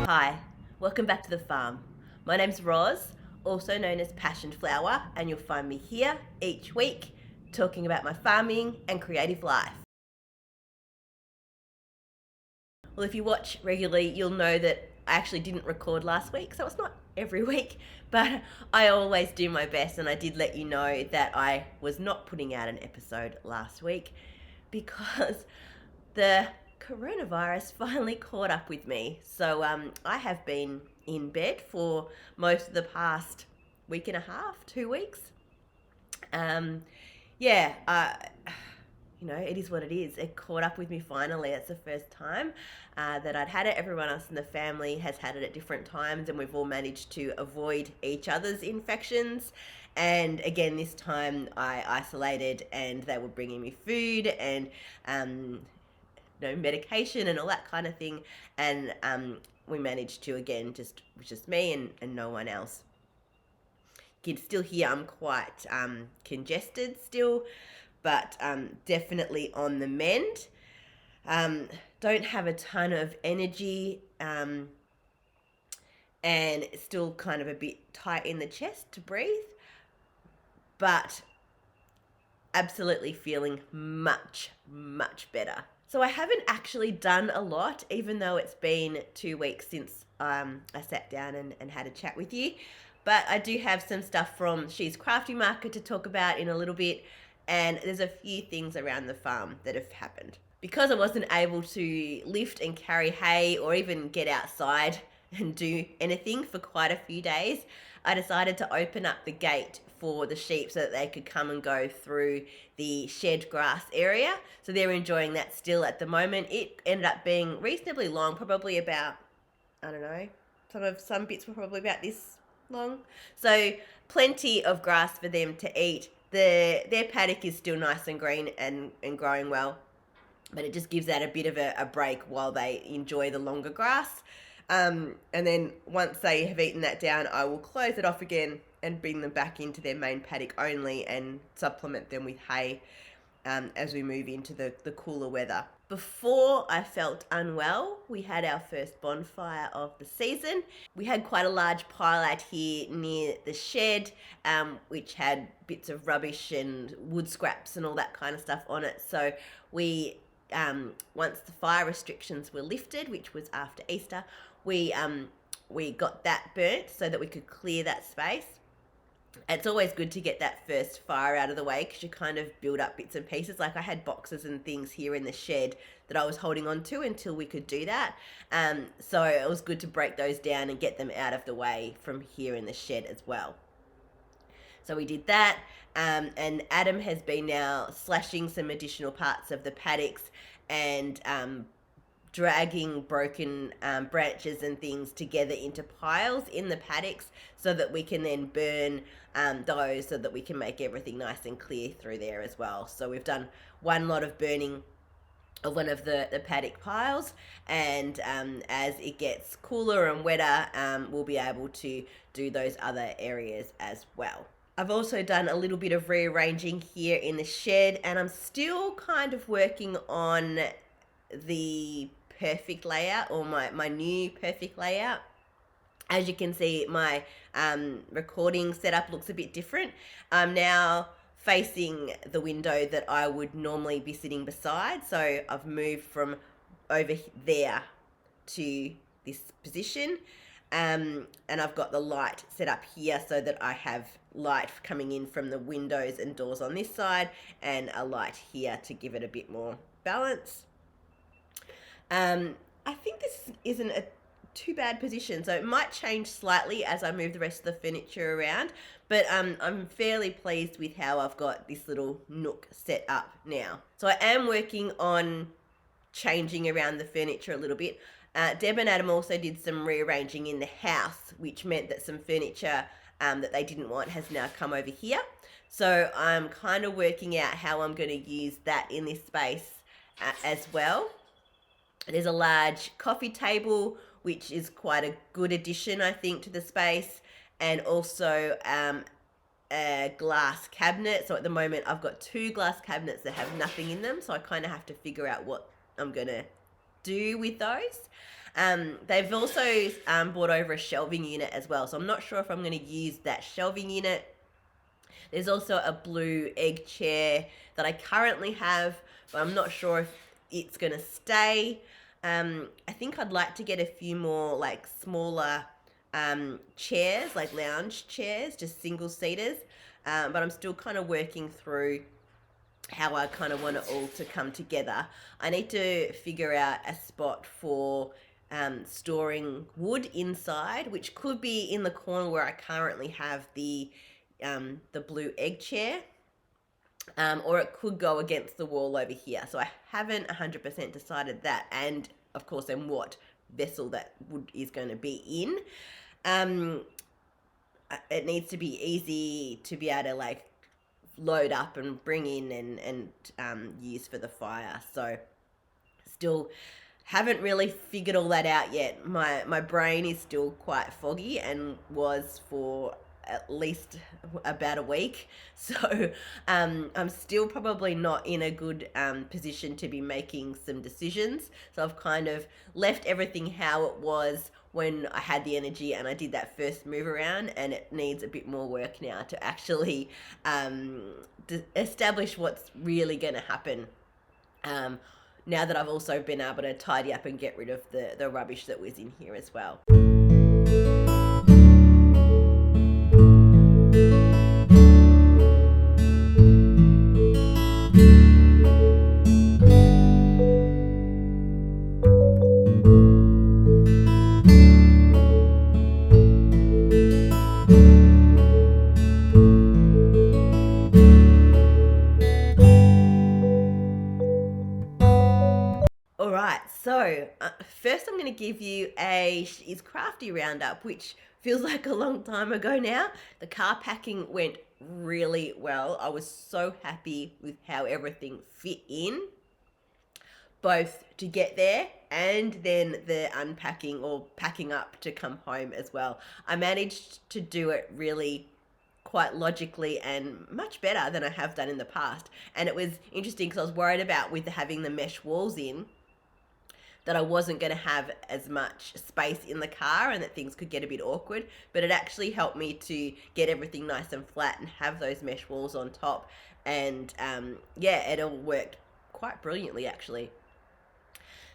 Hi, welcome back to the farm. My name's Roz, also known as Passion Flower, and you'll find me here each week talking about my farming and creative life. Well, if you watch regularly, you'll know that I actually didn't record last week, so it's not every week, but I always do my best, and I did let you know that I was not putting out an episode last week because the coronavirus finally caught up with me. So I have been in bed for most of the past week and a half, 2 weeks. Yeah, it is what it is. It caught up with me finally. It's the first time that I'd had it. Everyone else in the family has had it at different times, and we've all managed to avoid each other's infections. And again, this time I isolated, and they were bringing me food and medication and all that kind of thing. And we managed to, again, just me and no one else. You can still hear I'm quite congested still, but definitely on the mend. Don't have a ton of energy and still kind of a bit tight in the chest to breathe, but absolutely feeling much, much better. So I haven't actually done a lot, even though it's been 2 weeks since I sat down and had a chat with you. But I do have some stuff from She's Crafty Market to talk about in a little bit, and there's a few things around the farm that have happened. Because I wasn't able to lift and carry hay or even get outside and do anything for quite a few days, I decided to open up the gate for the sheep so that they could come and go through the shed grass area. So they're enjoying that still at the moment. It ended up being reasonably long, probably about, I don't know, some bits were probably about this long. So plenty of grass for them to eat. Their paddock is still nice and green and growing well, but it just gives that a bit of a break while they enjoy the longer grass. And then once they have eaten that down, I will close it off again and bring them back into their main paddock only and supplement them with hay as we move into the cooler weather. Before I felt unwell, we had our first bonfire of the season. We had quite a large pile out here near the shed, which had bits of rubbish and wood scraps and all that kind of stuff on it. So we, once the fire restrictions were lifted, which was after Easter, we got that burnt so that we could clear that space. It's always good to get that first fire out of the way because you kind of build up bits and pieces. Like I had boxes and things here in the shed that I was holding on to until we could do that. So it was good to break those down and get them out of the way from here in the shed as well. So we did that, and Adam has been now slashing some additional parts of the paddocks and dragging broken branches and things together into piles in the paddocks so that we can then burn those so that we can make everything nice and clear through there as well. So we've done one lot of burning of one of the paddock piles, and as it gets cooler and wetter, we'll be able to do those other areas as well. I've also done a little bit of rearranging here in the shed, and I'm still kind of working on the perfect layout, or my new perfect layout. As you can see, my recording setup looks a bit different. I'm now facing the window that I would normally be sitting beside, so I've moved from over there to this position, and I've got the light set up here so that I have light coming in from the windows and doors on this side and a light here to give it a bit more balance. I think this isn't a too bad position, so it might change slightly as I move the rest of the furniture around, but I'm fairly pleased with how I've got this little nook set up now. So I am working on changing around the furniture a little bit. Deb and Adam also did some rearranging in the house, which meant that some furniture that they didn't want has now come over here. So I'm kind of working out how I'm going to use that in this space as well. There's a large coffee table, which is quite a good addition, I think, to the space, and also a glass cabinet. So at the moment, I've got 2 glass cabinets that have nothing in them, so I kind of have to figure out what I'm going to do with those. They've also brought over a shelving unit as well, so I'm not sure if I'm going to use that shelving unit. There's also a blue egg chair that I currently have, but I'm not sure if it's going to stay. I think I'd like to get a few more like smaller chairs, like lounge chairs, just single seaters. But I'm still kind of working through how I kind of want it all to come together. I need to figure out a spot for storing wood inside, which could be in the corner where I currently have the blue egg chair, or it could go against the wall over here. So I haven't 100% decided that, and of course then what vessel that wood is going to be in. It needs to be easy to be able to like load up and bring in and use for the fire. So still haven't really figured all that out yet. My brain is still quite foggy and was for at least about a week. So I'm still probably not in a good position to be making some decisions. So I've kind of left everything how it was when I had the energy and I did that first move around, and it needs a bit more work now to actually establish what's really going to happen. Now that I've also been able to tidy up and get rid of the rubbish that was in here as well. All right, so first I'm going to give you is Crafty roundup, which feels like a long time ago now. The car packing went really well. I was so happy with how everything fit in, both to get there and then the unpacking or packing up to come home as well. I managed to do it really quite logically and much better than I have done in the past. And it was interesting because I was worried about with having the mesh walls in, that I wasn't going to have as much space in the car and that things could get a bit awkward, but it actually helped me to get everything nice and flat and have those mesh walls on top. And it all worked quite brilliantly actually.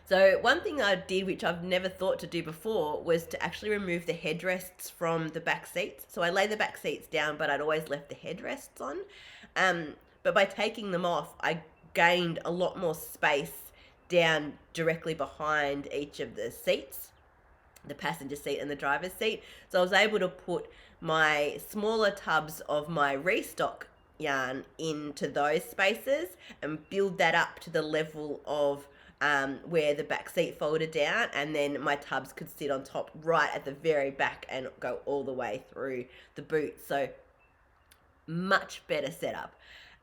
So one thing I did, which I've never thought to do before, was to actually remove the headrests from the back seats. So I laid the back seats down, but I'd always left the headrests on. But by taking them off, I gained a lot more space down directly behind each of the seats, the passenger seat and the driver's seat. So I was able to put my smaller tubs of my restock yarn into those spaces and build that up to the level of where the back seat folded down, and then my tubs could sit on top right at the very back and go all the way through the boot. So much better setup.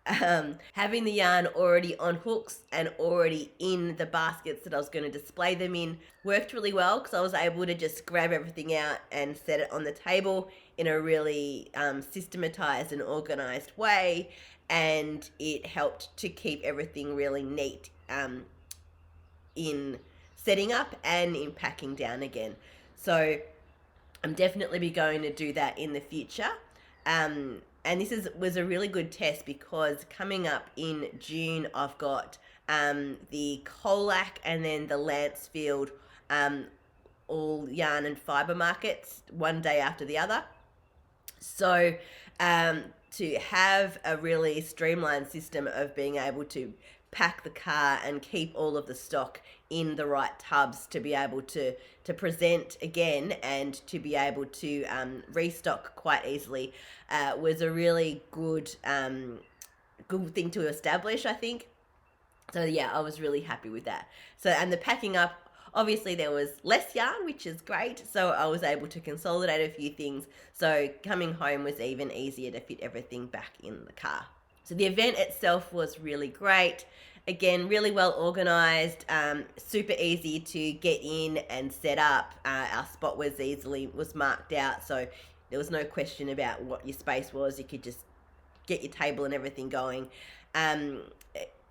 Having the yarn already on hooks and already in the baskets that I was going to display them in worked really well, because I was able to just grab everything out and set it on the table in a really systematized and organized way, and it helped to keep everything really neat in setting up and in packing down again. So I'm definitely be going to do that in the future. And this was a really good test, because coming up in June, I've got the Colac and then the Lancefield all yarn and fibre markets one day after the other. So to have a really streamlined system of being able to pack the car and keep all of the stock in the right tubs to be able to present again and to be able to restock quite easily was a really good thing to establish, I think. So yeah, I was really happy with that. So, and the packing up, obviously there was less yarn, which is great, so I was able to consolidate a few things, so coming home was even easier to fit everything back in the car. So the event itself was really great. Again, really well organised, super easy to get in and set up. Our spot was marked out, so there was no question about what your space was. You could just get your table and everything going.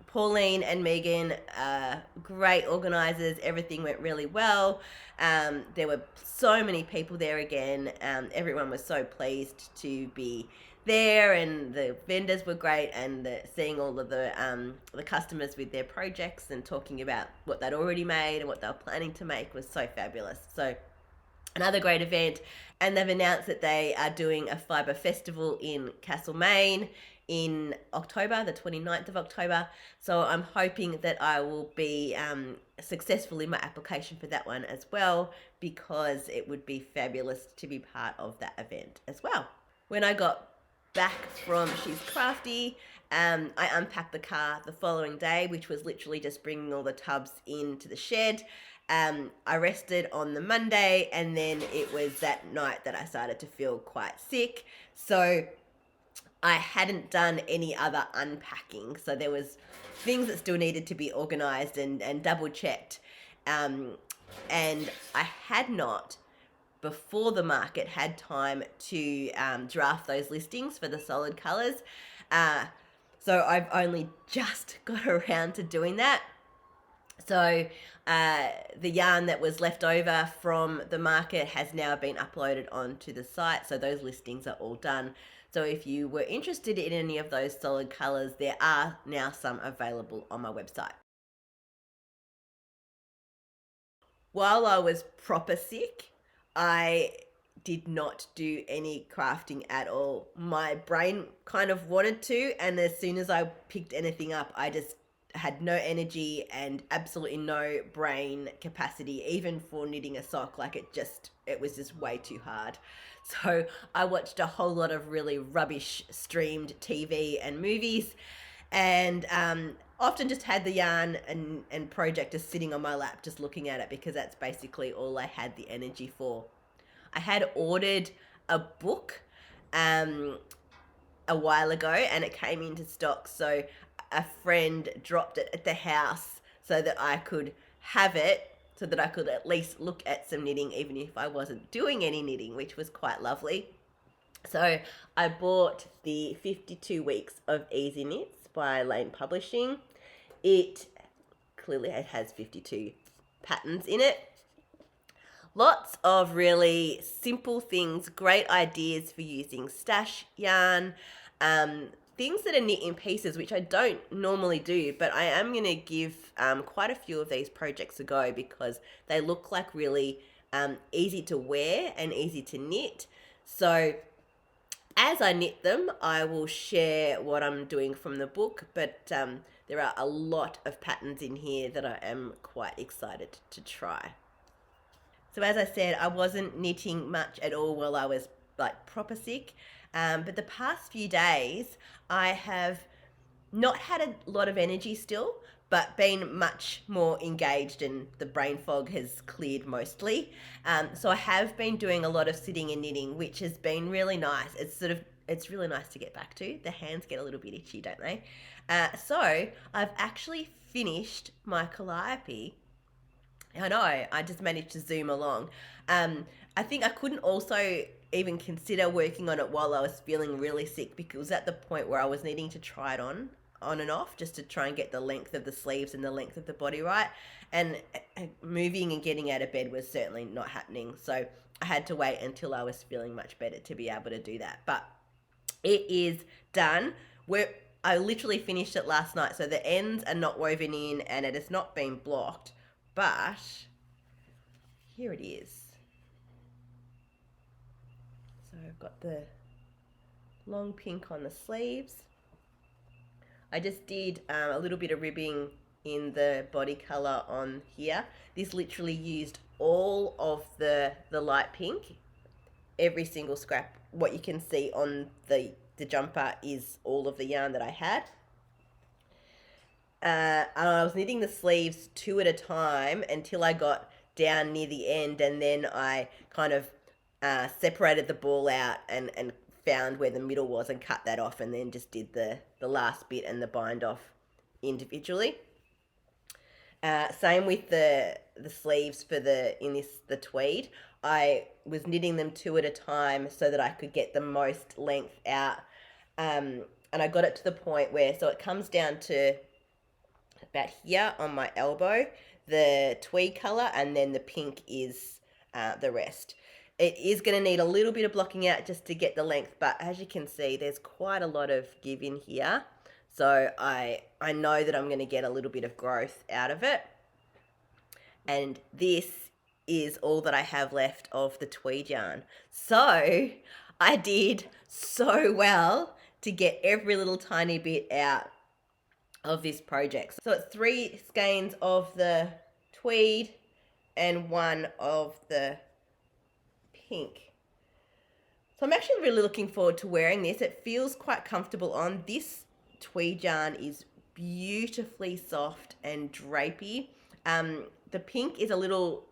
Pauline and Megan are great organisers. Everything went really well. There were so many people there again. Everyone was so pleased to be there, and the vendors were great, and seeing all of the customers with their projects and talking about what they'd already made and what they were planning to make was so fabulous. So another great event. And they've announced that they are doing a fibre festival in Castlemaine in October, the 29th of October. So I'm hoping that I will be successful in my application for that one as well, because it would be fabulous to be part of that event as well. When I got back from She's Crafty, I unpacked the car the following day, which was literally just bringing all the tubs into the shed. I rested on the Monday, and then it was that night that I started to feel quite sick. So I hadn't done any other unpacking. So there was things that still needed to be organised and double checked. And I had not, before the market, had time to draft those listings for the solid colours. So I've only just got around to doing that. So the yarn that was left over from the market has now been uploaded onto the site. So those listings are all done. So if you were interested in any of those solid colours, there are now some available on my website. While I was proper sick, I did not do any crafting at all. My brain kind of wanted to, and as soon as I picked anything up, I just had no energy and absolutely no brain capacity, even for knitting a sock. Like it was just way too hard. So I watched a whole lot of really rubbish streamed TV and movies, and often just had the yarn and project just sitting on my lap, just looking at it, because that's basically all I had the energy for. I had ordered a book a while ago, and it came into stock. So a friend dropped it at the house so that I could have it, so that I could at least look at some knitting, even if I wasn't doing any knitting, which was quite lovely. So I bought the 52 Weeks of Easy Knits by Lane Publishing. It clearly has 52 patterns in it. Lots of really simple things, great ideas for using stash yarn, things that are knit in pieces, which I don't normally do, but I am going to give quite a few of these projects a go, because they look like really easy to wear and easy to knit. So as I knit them, I will share what I'm doing from the book, but there are a lot of patterns in here that I am quite excited to try. So as I said, I wasn't knitting much at all while I was like proper sick. But the past few days, I have not had a lot of energy still, but been much more engaged, and the brain fog has cleared mostly. So I have been doing a lot of sitting and knitting, which has been really nice. It's really nice to get back to. The hands get a little bit itchy, don't they? So I've actually finished my calliope. I know, I just managed to zoom along. I think I couldn't also even consider working on it while I was feeling really sick, because it was at the point where I was needing to try it on and off, just to try and get the length of the sleeves and the length of the body right. And moving and getting out of bed was certainly not happening. So I had to wait until I was feeling much better to be able to do that. But it is done. I literally finished it last night, so the ends are not woven in and it has not been blocked. But here it is. So I've got the long pink on the sleeves. I just did a little bit of ribbing in the body colour on here. This literally used all of the light pink, every single scrap. What you can see on the jumper is all of the yarn that I had. And I was knitting the sleeves two at a time until I got down near the end, and then I kind of separated the ball out and found where the middle was and cut that off, and then just did the last bit and the bind off individually. Same with the sleeves for the tweed. I was knitting them two at a time so that I could get the most length out, and I got it to the point where, so it comes down to about here on my elbow, the tweed colour, and then the pink is the rest. It is going to need a little bit of blocking out just to get the length, but as you can see, there's quite a lot of give in here. So I know that I'm going to get a little bit of growth out of it. And this is all that I have left of the tweed yarn. So I did so well to get every little tiny bit out of this project. So it's 3 skeins of the tweed and 1 of the pink. So I'm actually really looking forward to wearing this. It feels quite comfortable on. This tweed yarn is beautifully soft and drapey. The pink is a little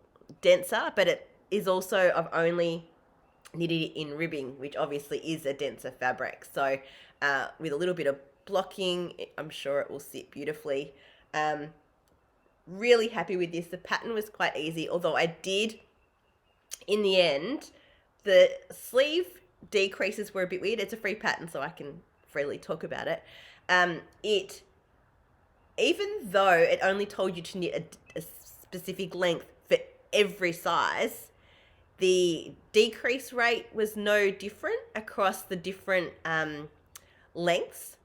denser, but it is also, I've only knitted it in ribbing, which obviously is a denser fabric. So with a little bit of blocking, I'm sure it will sit beautifully. Really happy with this. The pattern was quite easy, although I did, in the end, the sleeve decreases were a bit weird. It's a free pattern, so I can freely talk about it. Even though it only told you to knit a specific length for every size, the decrease rate was no different across the different lengths.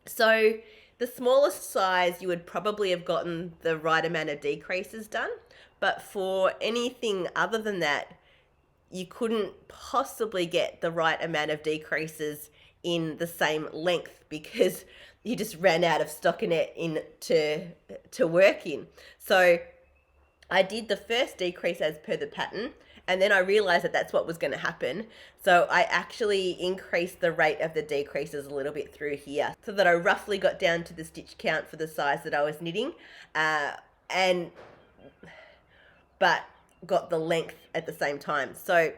So the smallest size, you would probably have gotten the right amount of decreases done. But for anything other than that, you couldn't possibly get the right amount of decreases in the same length because you just ran out of stockinette in to work in. So I did the first decrease as per the pattern, and then I realized that that's what was going to happen. So I actually increased the rate of the decreases a little bit through here so that I roughly got down to the stitch count for the size that I was knitting, but got the length at the same time. So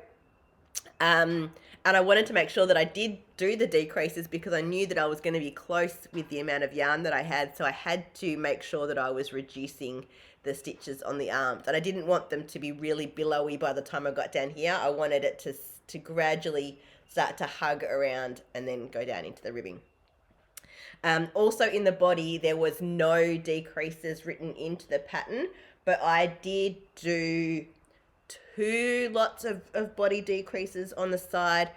and I wanted to make sure that I did do the decreases because I knew that I was going to be close with the amount of yarn that I had. So I had to make sure that I was reducing the stitches on the arms. And I didn't want them to be really billowy by the time I got down here. I wanted it to gradually start to hug around and then go down into the ribbing. Also in the body, there was no decreases written into the pattern, but I did do 2 lots of body decreases on the side.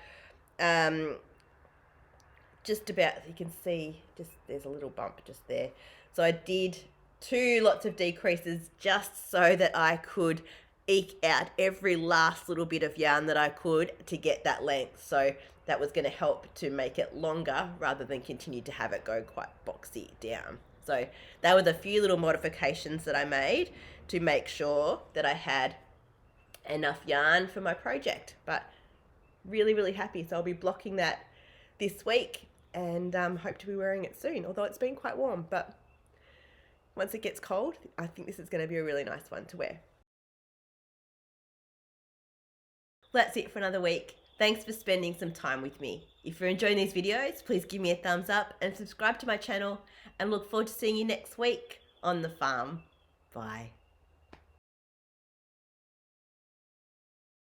Just about, you can see, just there's a little bump just there. So I did 2 lots of decreases just so that I could eke out every last little bit of yarn that I could to get that length. So that was going to help to make it longer rather than continue to have it go quite boxy down. So that were the few little modifications that I made to make sure that I had enough yarn for my project. But really, really happy. So I'll be blocking that this week and hope to be wearing it soon, although it's been quite warm. But once it gets cold, I think this is going to be a really nice one to wear. That's it for another week. Thanks for spending some time with me. If you're enjoying these videos, please give me a thumbs up and subscribe to my channel, and look forward to seeing you next week on the farm. Bye.